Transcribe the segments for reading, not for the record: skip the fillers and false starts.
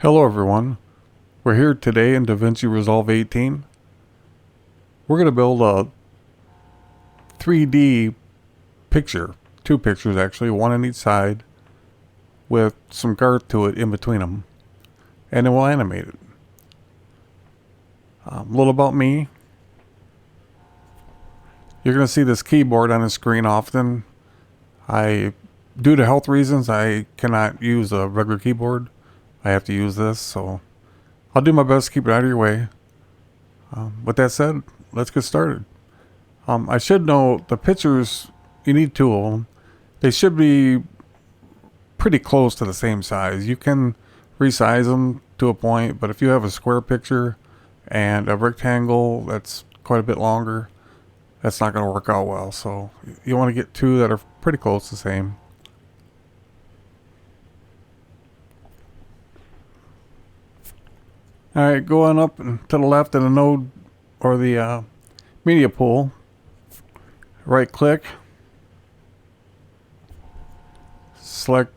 Hello everyone, we're here today in DaVinci Resolve 18. We're going to build a 3D picture, two pictures actually, one on each side with some girth to it in between them, and then we'll animate it. A little about me. You're going to see this keyboard on the screen often. Due to health reasons, I cannot use a regular keyboard. I have to use this, so I'll do my best to keep it out of your way. With that said, let's get started. I should note the pictures, you need two of them. They should be pretty close to the same size. You can resize them to a point, but if you have a square picture and a rectangle that's quite a bit longer, that's not going to work out well. So you want to get two that are pretty close the same. Alright, go on up to the left in the node or the media pool. Right click. Select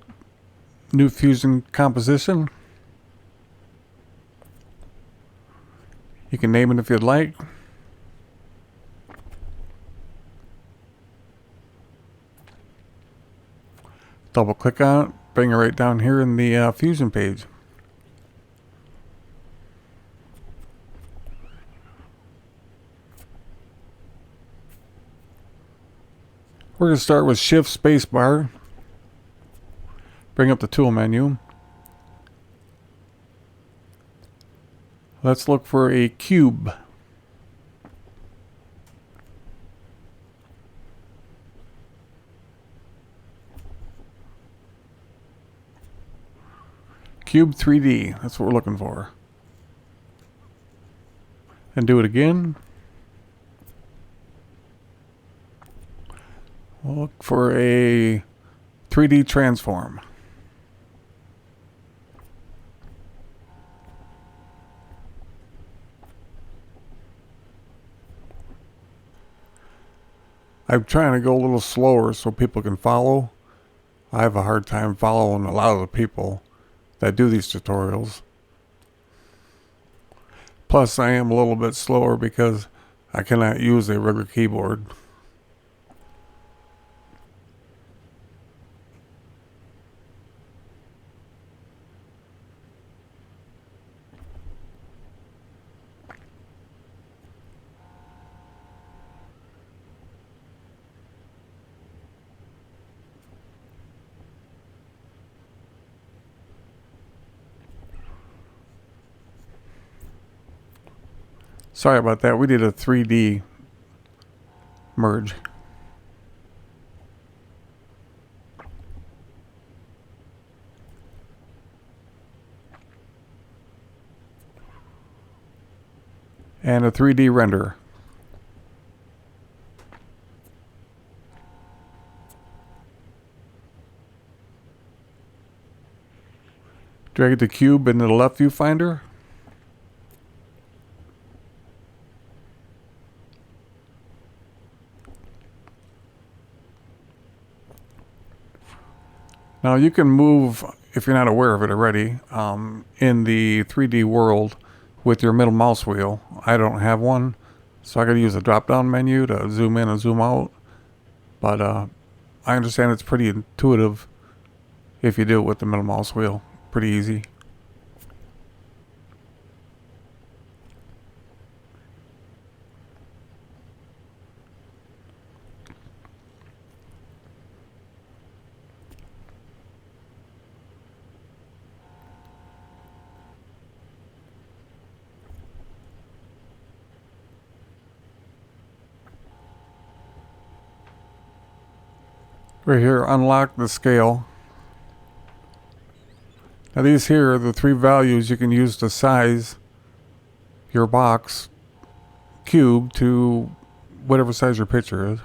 new fusion composition. You can name it if you'd like. Double click on it, bring it right down here in the fusion page. We're going to start with Shift Spacebar. Bring up the tool menu. Let's look for a cube. Cube 3D, that's what we're looking for. And do it again. We'll look for a 3D transform. I'm trying to go a little slower so people can follow. I have a hard time following a lot of the people that do these tutorials. Plus, I am a little bit slower because I cannot use a regular keyboard. Sorry about that. We did a 3D merge. And a 3D render. Drag the cube into the left viewfinder. Now you can move, if you're not aware of it already, in the 3D world with your middle mouse wheel. I don't have one, so I gotta use a drop-down menu to zoom in and zoom out. But I understand it's pretty intuitive if you do it with the middle mouse wheel. Pretty easy. Right here, unlock the scale. Now these here are the three values you can use to size your box cube to whatever size your picture is.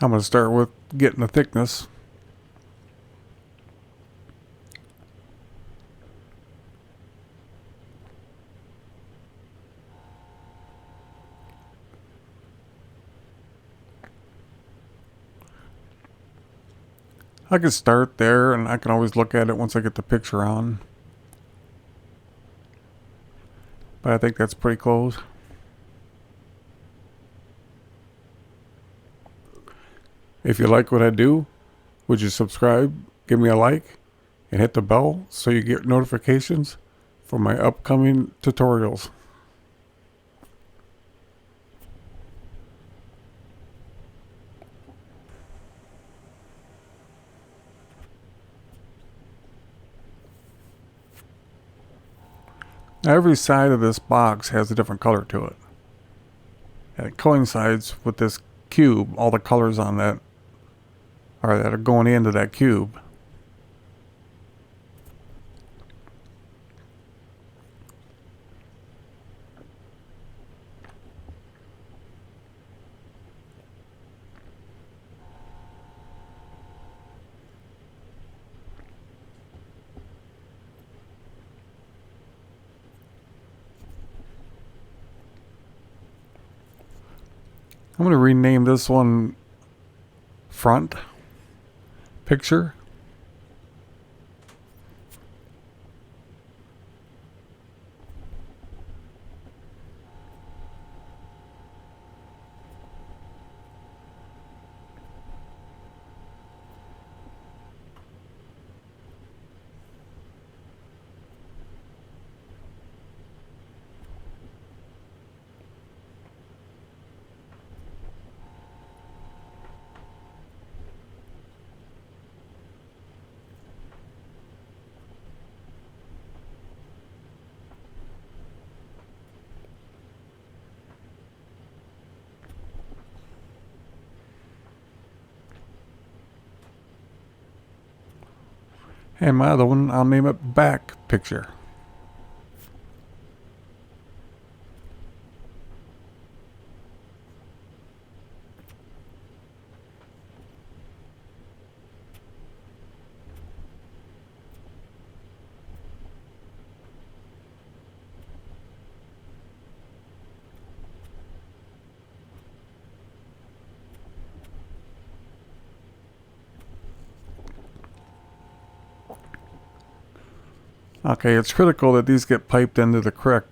I'm going to start with getting the thickness. I could start there and I can always look at it once I get the picture on. But I think that's pretty close. If you like what I do, would you subscribe, give me a like, and hit the bell so you get notifications for my upcoming tutorials. Now, every side of this box has a different color to it. And it coincides with this cube, all the colors on that are going into that cube. I'm going to rename this one front picture. And my other one, I'll name it back picture. Okay, it's critical that these get piped into the correct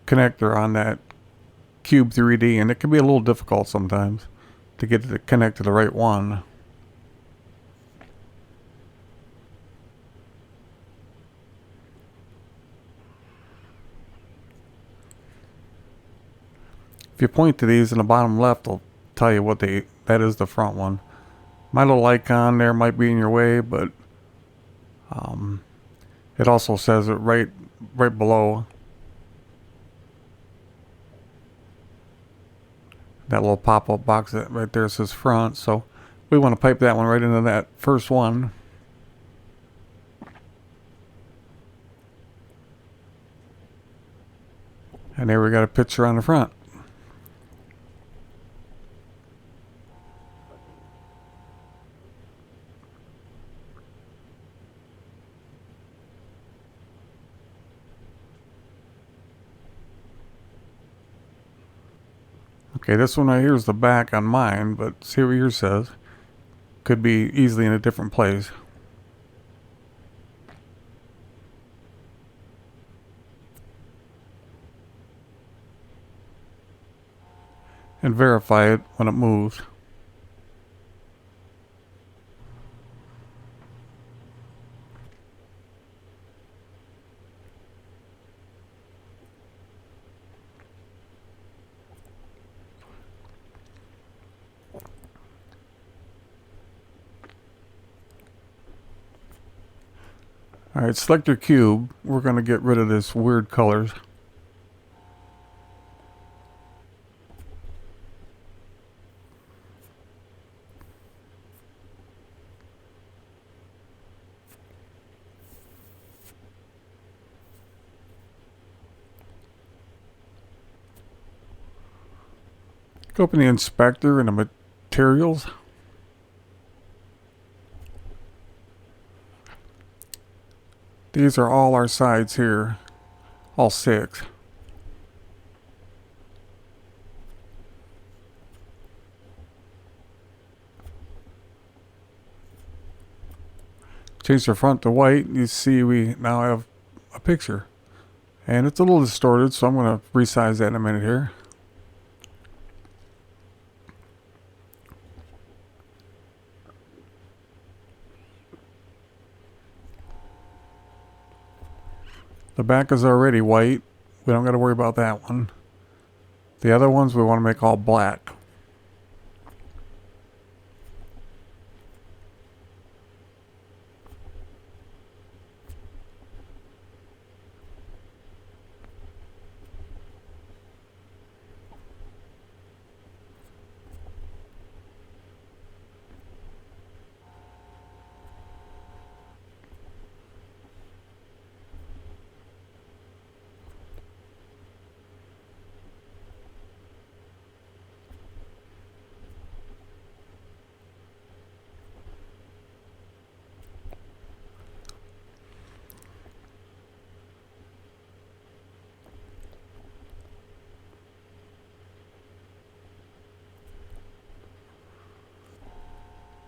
connector on that Cube 3D, and it can be a little difficult sometimes to get it to connect to the right one. If you point to these in the bottom left, it'll tell you what that is the front one. My little icon there might be in your way, but it also says it right below. That little pop-up box that right there says front, so we want to pipe that one right into that first one. And there we got a picture on the front. Okay, this one right here is the back on mine, but see what yours says. Could be easily in a different place. And verify it when it moves. Alright, select your cube. We're going to get rid of this weird colors. Go open the inspector and the materials. These are all our sides here, all 6. change the front to white, you see we now have a picture. And it's a little distorted, so I'm going to resize that in a minute here. The back is already white. We don't got to worry about that one. The other ones we want to make all black.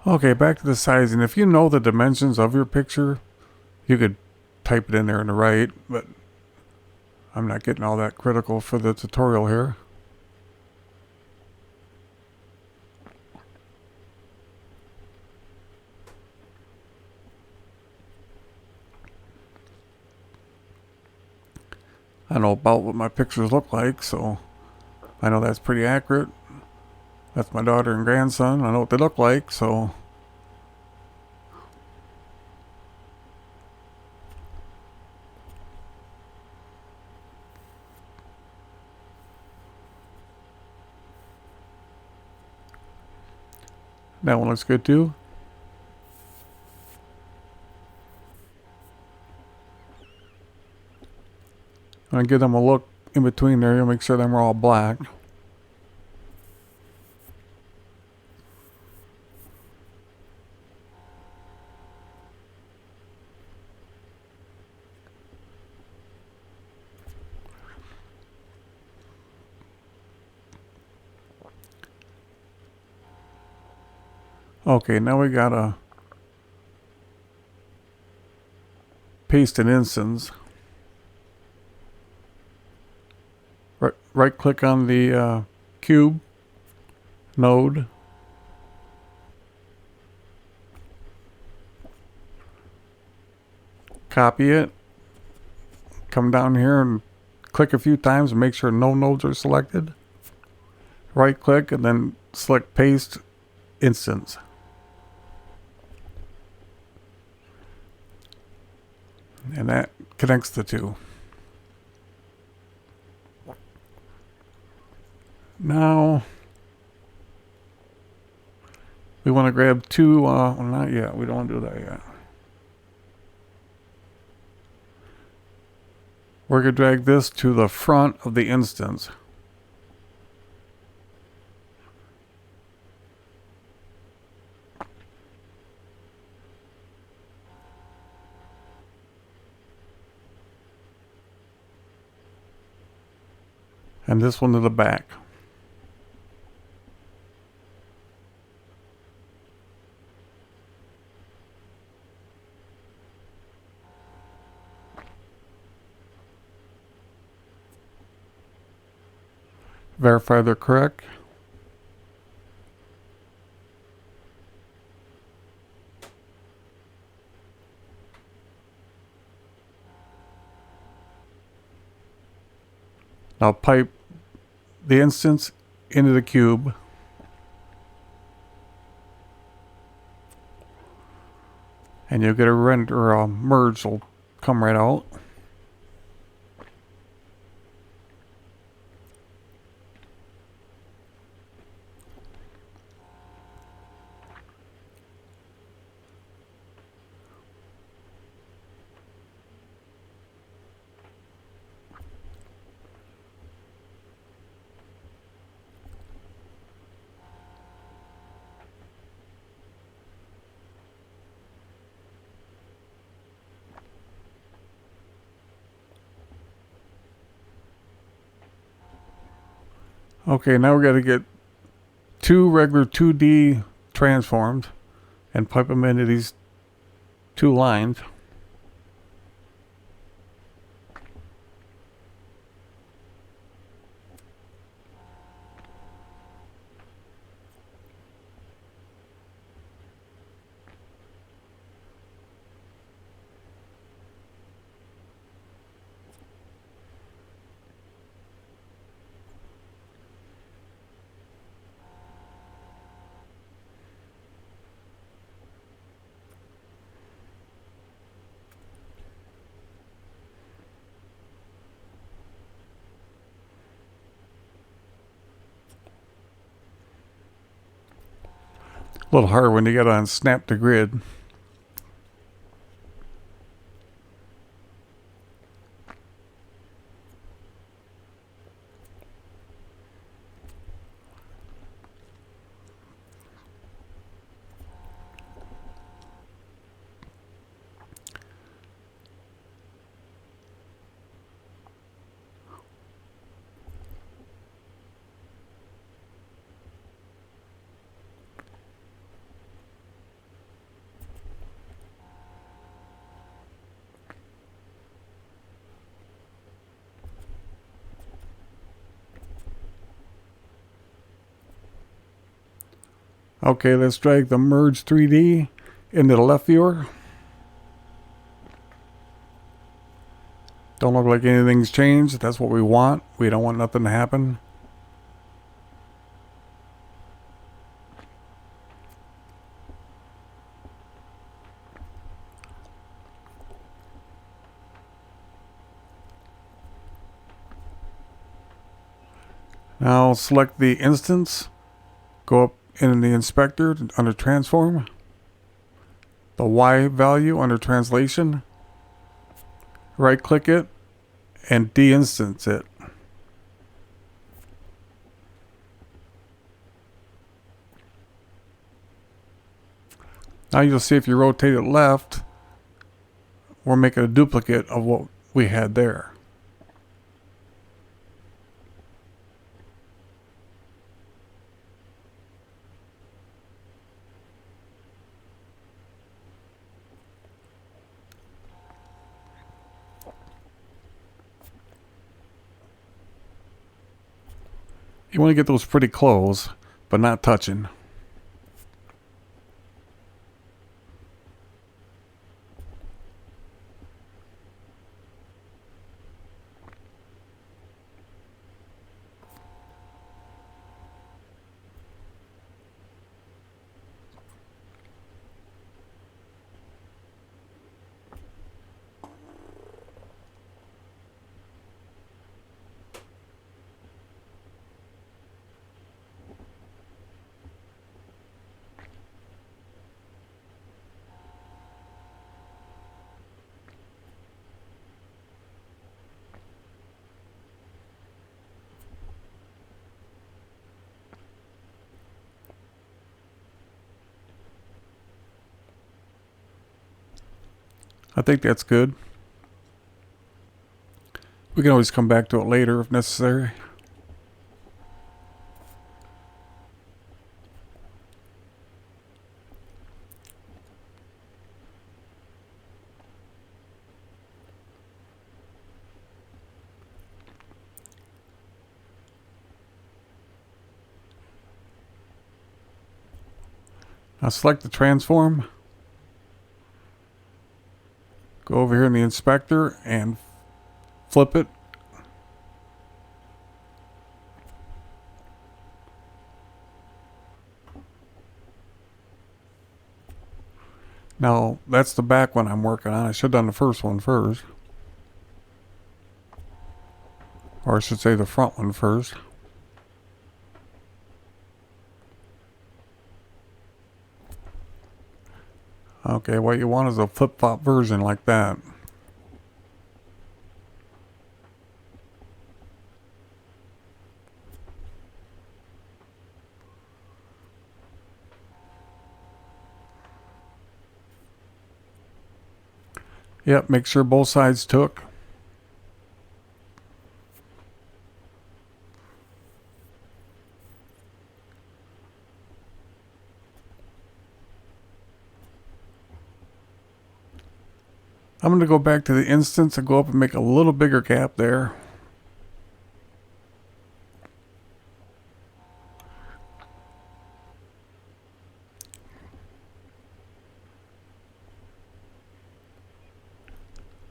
Okay, back to the sizing. If you know the dimensions of your picture, you could type it in there on the right, but I'm not getting all that critical for the tutorial here. I know about what my pictures look like, so I know that's pretty accurate. That's my daughter and grandson. I know what they look like, so that one looks good too. I'm gonna give them a look in between there and make sure them are all black. Okay, now we gotta paste an instance. Right click on the cube node. Copy it. Come down here and click a few times and make sure no nodes are selected. Right click and then select paste instance. And that connects the two. Now we want to grab two, well, not yet, we don't want to do that yet. We're going to drag this to the front of the instance. And this one to the back. Verify they're correct. Now pipe the instance into the cube. And you'll get a render, or a merge will come right out. Okay, now we got to get two regular 2D transformed and pipe them into these 2 lines. A little hard when you get on snap to grid. Okay, let's drag the merge 3D into the left viewer. Don't look like anything's changed. That's what we want. We don't want nothing to happen. Now select the instance. Go up in the inspector under transform. The Y value under translation. Right click it and deinstance it. Now you'll see if you rotate it left, we're making a duplicate of what we had there. You want to get those pretty close, but not touching. I think that's good. We can always come back to it later if necessary. Now select the transform. Go over here in the inspector and flip it. Now that's the back one I'm working on. I should have done the first one first. Or I should say the front one first. Okay, what you want is a flip-flop version like that. Yep, make sure both sides took. I'm going to go back to the instance and go up and make a little bigger gap there.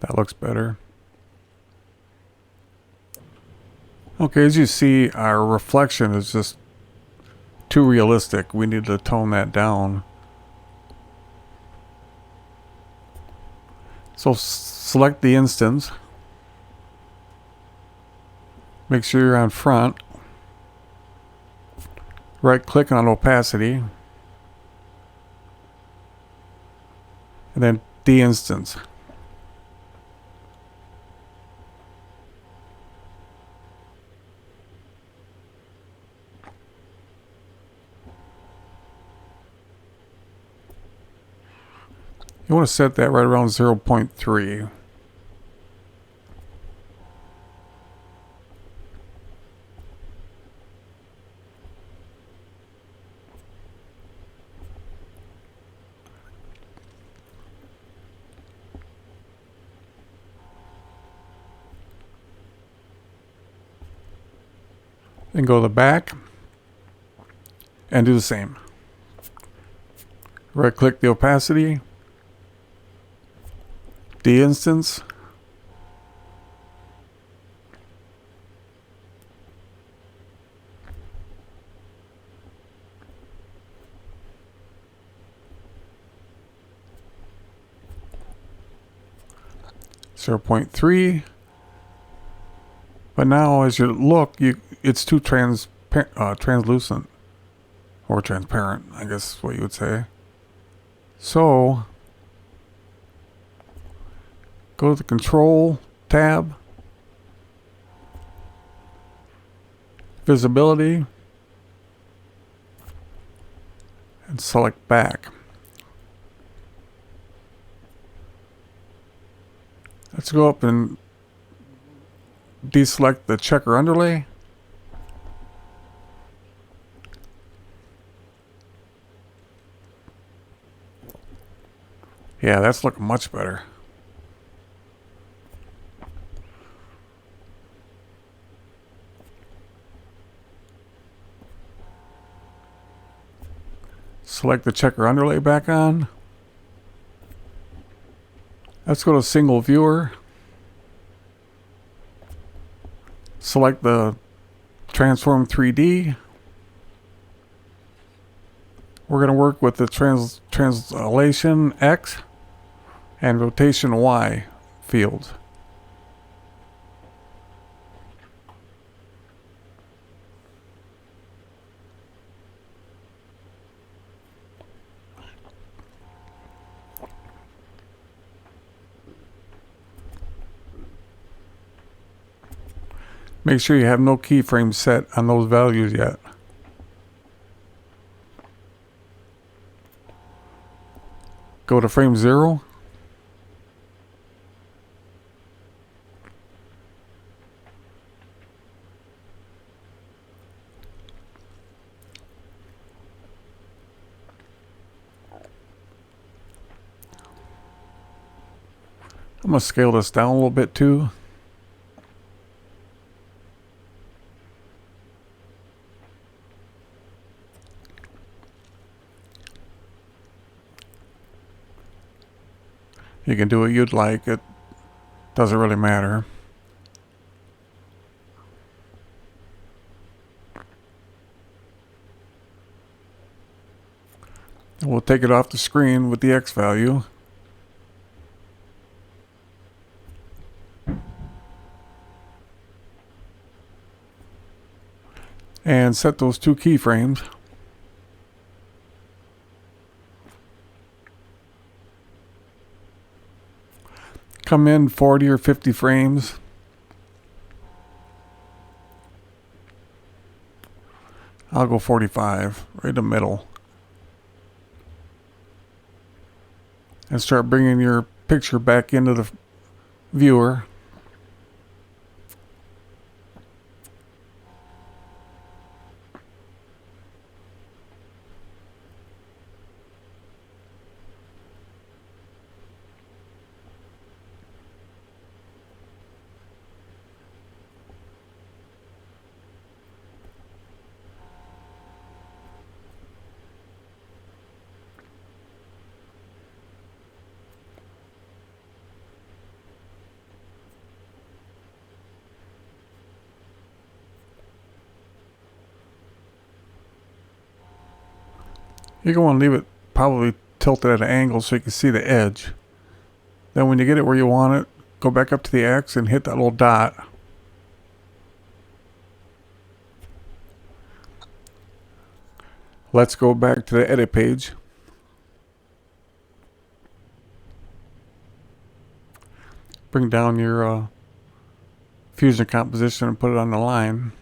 That looks better. Okay, as you see, our reflection is just too realistic. We need to tone that down. So select the instance. Make sure you're on front. Right click on opacity. And then Deinstance. You want to set that right around 0.3. Then go to the back and do the same. Right click the opacity, Deinstance, .3. But now, as you look, it's too translucent or transparent, I guess is what you would say. So go to the Control tab, Visibility, and select Back. Let's go up and deselect the checker underlay. Yeah, that's looking much better. Select the checker underlay back on. Let's go to single viewer. Select the transform 3D. We're going to work with the translation X and rotation Y fields. Make sure you have no keyframe set on those values yet. Go to frame 0. I'm going to scale this down a little bit too. You can do what you'd like. It doesn't really matter. And we'll take it off the screen with the X value. And set those two keyframes. Come in 40 or 50 frames. I'll go 45, right in the middle. And start bringing your picture back into the viewer. You're going to leave it probably tilted at an angle so you can see the edge. Then when you get it where you want it, go back up to the X and hit that little dot. Let's go back to the edit page. Bring down your fusion composition and put it on the line.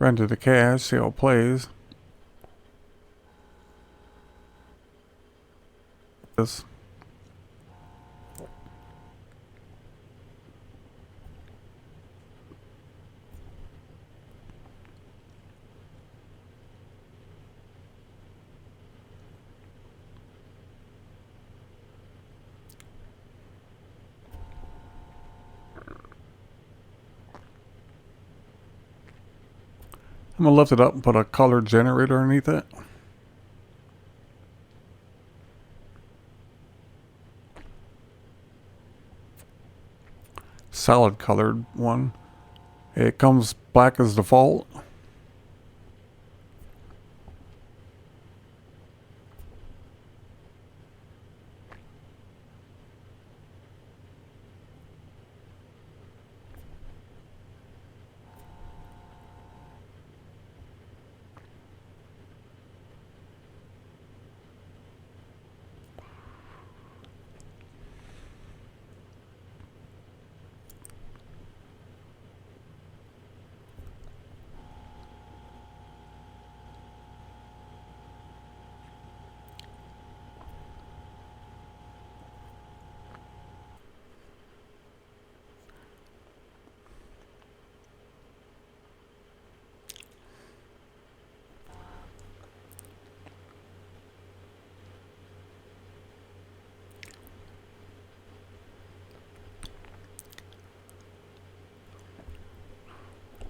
Render the cache, see how it plays. This. I'm going to lift it up and put a color generator underneath it. Solid colored one. It comes black as default.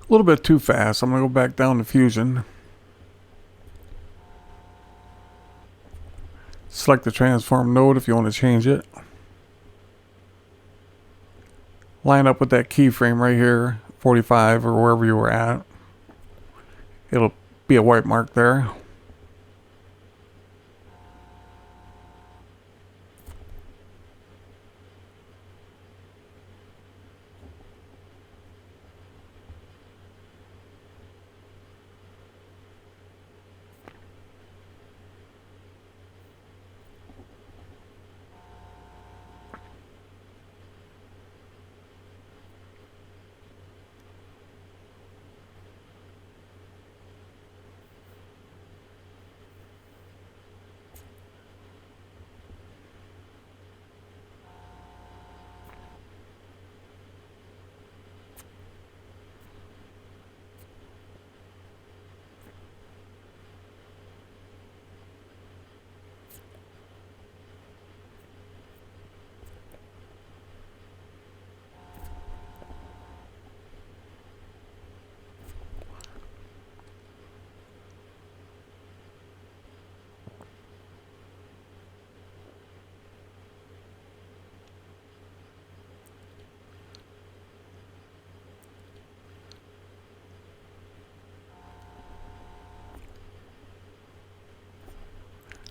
A little bit too fast. I'm going to go back down to Fusion. Select the transform node if you want to change it. Line up with that keyframe right here, 45 or wherever you were at. It'll be a white mark there.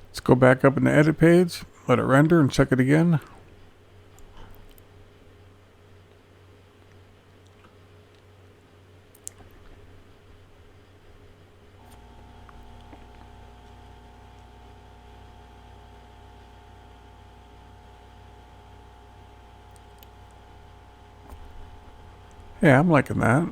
Let's go back up in the edit page, let it render and check it again. Yeah, I'm liking that.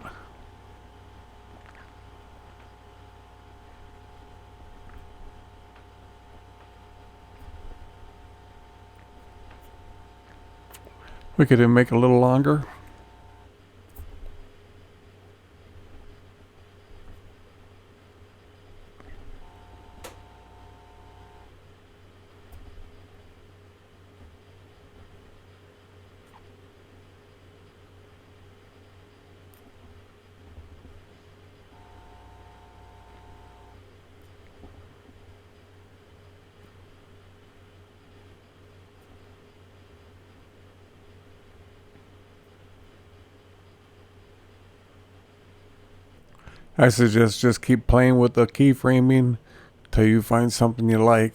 We could even make it a little longer. I suggest just keep playing with the keyframing till you find something you like.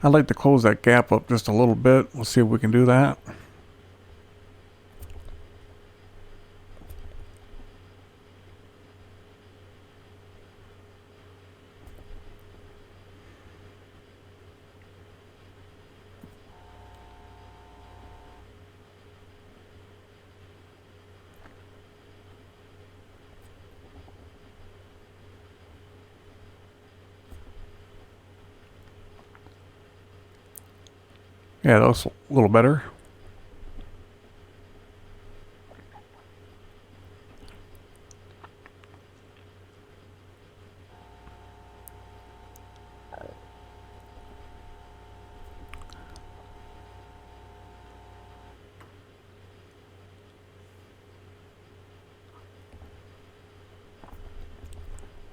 I'd like to close that gap up just a little bit. We'll see if we can do that. Yeah, that looks a little better.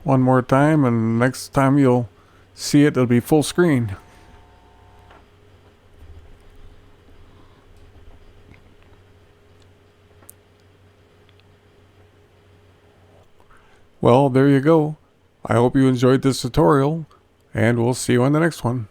One more time, and next time you'll see it, it'll be full screen. Well, there you go. I hope you enjoyed this tutorial, and we'll see you on the next one.